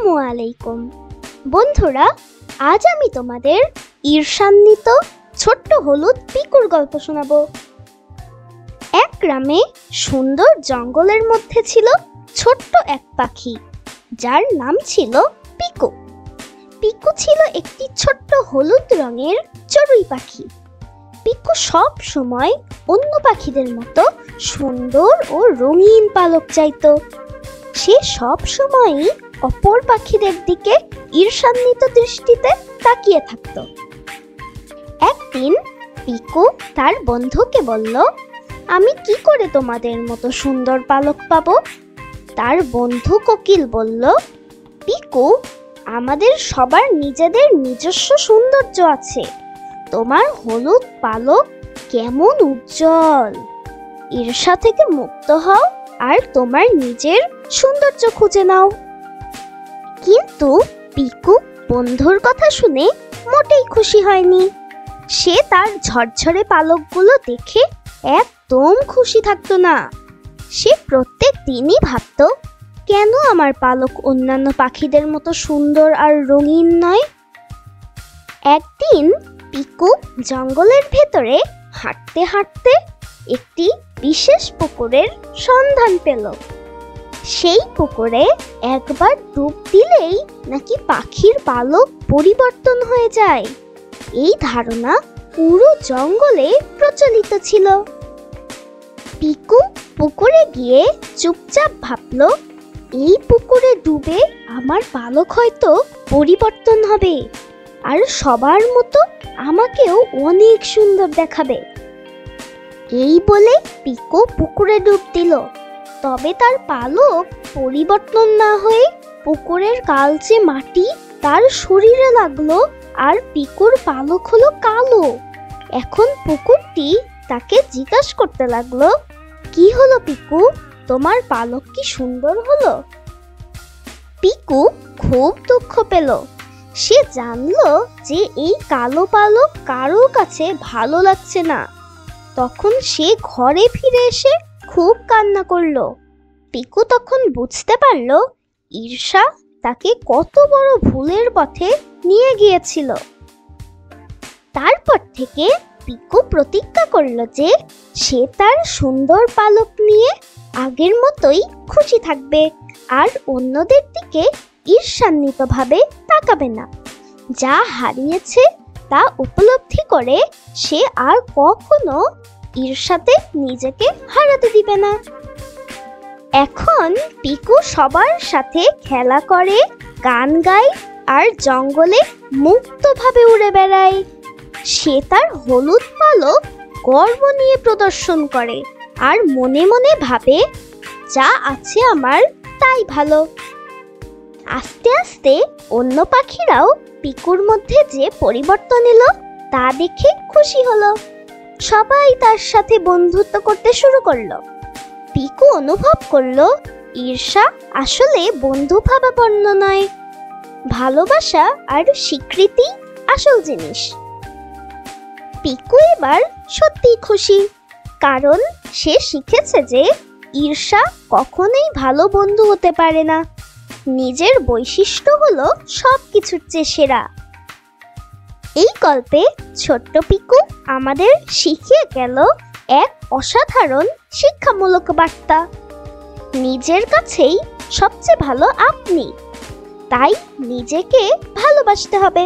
আসসালামু আলাইকুম বন্ধুরা, আজ আমি তোমাদের ঈর্ষান্বিত ছোট্ট হলুদ পিকুর গল্প শোনাবো। এক গ্রামে সুন্দর জঙ্গলের মধ্যে ছিল ছোট্ট এক পাখি, যার নাম ছিল পিকু। পিকু ছিল একটি ছোট্ট হলুদ রঙের চড়ুই পাখি। পিকু সব সময় অন্য পাখিদের মতো সুন্দর ও রঙিন পালক চাইতো। সে সব সময়ই অপর পাখিদের দিকে ঈর্ষান্বিত দৃষ্টিতে তাকিয়ে থাকত। একদিন পিকু তার বন্ধুকে বলল, আমি কি করে তোমাদের মতো সুন্দর পালক পাবো? তার বন্ধু কোকিল বলল, পিকু, আমাদের সবার নিজেদের নিজস্ব সৌন্দর্য আছে। তোমার হলুদ পালক কেমন উজ্জ্বল! ঈর্ষা থেকে মুক্ত হও আর তোমার নিজের সৌন্দর্য খুঁজে নাও। কিন্তু পিকু বন্ধুর কথা শুনে মোটেই খুশি হয়নি। সে তার ঝরঝরে পালকগুলো দেখে একদম খুশি থাকতো না। সে প্রত্যেক দিনই ভাবত, কেন আমার পালক অন্যান্য পাখিদের মতো সুন্দর আর রঙিন নয়? একদিন পিকু জঙ্গলের ভেতরে হাঁটতে হাঁটতে একটি বিশেষ পুকুরের সন্ধান পেল। সেই পুকুরে একবার ডুব দিলেই নাকি পাখির পালক পরিবর্তন হয়ে যায়, এই ধারণা পুরো জঙ্গলে প্রচলিত ছিল। পিকু পুকুরে গিয়ে চুপচাপ ভাবল, এই পুকুরে ডুবে আমার পালক হয়তো পরিবর্তন হবে আর সবার মতো আমাকেও অনেক সুন্দর দেখাবে। এই বলে পিকু পুকুরে ডুব দিল। তবে তার পালক পরিবর্তন না হয়ে পুকুরের কালচে মাটি তার শরীরে লাগলো আর পিকুর পালক হলো কালো। এখন পুকুরটি তাকে জিজ্ঞাসা করতে লাগলো, কি হলো পিকু, তোমার পালক কি সুন্দর হলো? পিকু খুব দুঃখ পেল। সে জানলো যে এই কালো পালক কারো কাছে ভালো লাগছে না। তখন সে ঘরে ফিরে এসে খুব কান্না করলো। পিকু তখন বুঝতে পারলো ঈর্ষা তাকে কত বড় ভুলের পথে নিয়ে গিয়েছিল। তারপর থেকে পিকু প্রতিজ্ঞা করলো যে সে তার সুন্দর পালক নিয়ে আগের মতোই খুশি থাকবে আর অন্যদের দিকে ঈর্ষান্বিতভাবে তাকাবে না। যা হারিয়েছে তা উপলব্ধি করে সে আর কখনো ঈর্ষাতে নিজেকে হারাতে দিবে না। এখন পিকু সবার সাথে খেলা করে, গান গায় আর জঙ্গলে মুক্তভাবে উড়ে বেড়ায়। সে তার হলুদ পালক গর্ব নিয়ে প্রদর্শন করে আর মনে মনে ভাবে, যা আছে আমার তাই ভালো। আস্তে আস্তে অন্য পাখিরাও পিকুর মধ্যে যে পরিবর্তন এলো তা দেখে খুশি হলো। সবাই তার সাথে বন্ধুত্ব করতে শুরু করলো। পিকু অনুভব করলো ঈর্ষা আসলে বন্ধুভাবাপন্ন নয়, ভালোবাসা আর স্বীকৃতি আসল জিনিস। পিকু এবার সত্যিই খুশি, কারণ সে শিখেছে যে ঈর্ষা কখনোই ভালো বন্ধু হতে পারে না। নিজের বৈশিষ্ট্য হলো সবকিছুর চেয়ে সেরা। এই গল্পে ছোট্ট পিকু আমাদের শিখিয়ে গেল এক অসাধারণ শিক্ষামূলক বার্তা। নিজের কাছেই সবচেয়ে ভালো আপনি, তাই নিজেকে ভালোবাসতে হবে।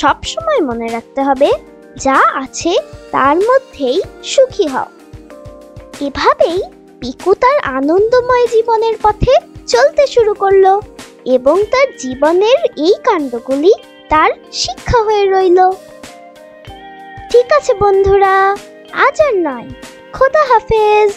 সব সময় মনে রাখতে হবে, যা আছে তার মধ্যেই সুখী হও। এভাবেই পিকু তার আনন্দময় জীবনের পথে চলতে শুরু করলো এবং তার জীবনের এই কাণ্ডগুলি তার শিক্ষা হয়ে রইল। ঠিক আছে বন্ধুরা, আজ আর নয়, খোদা হাফেজ।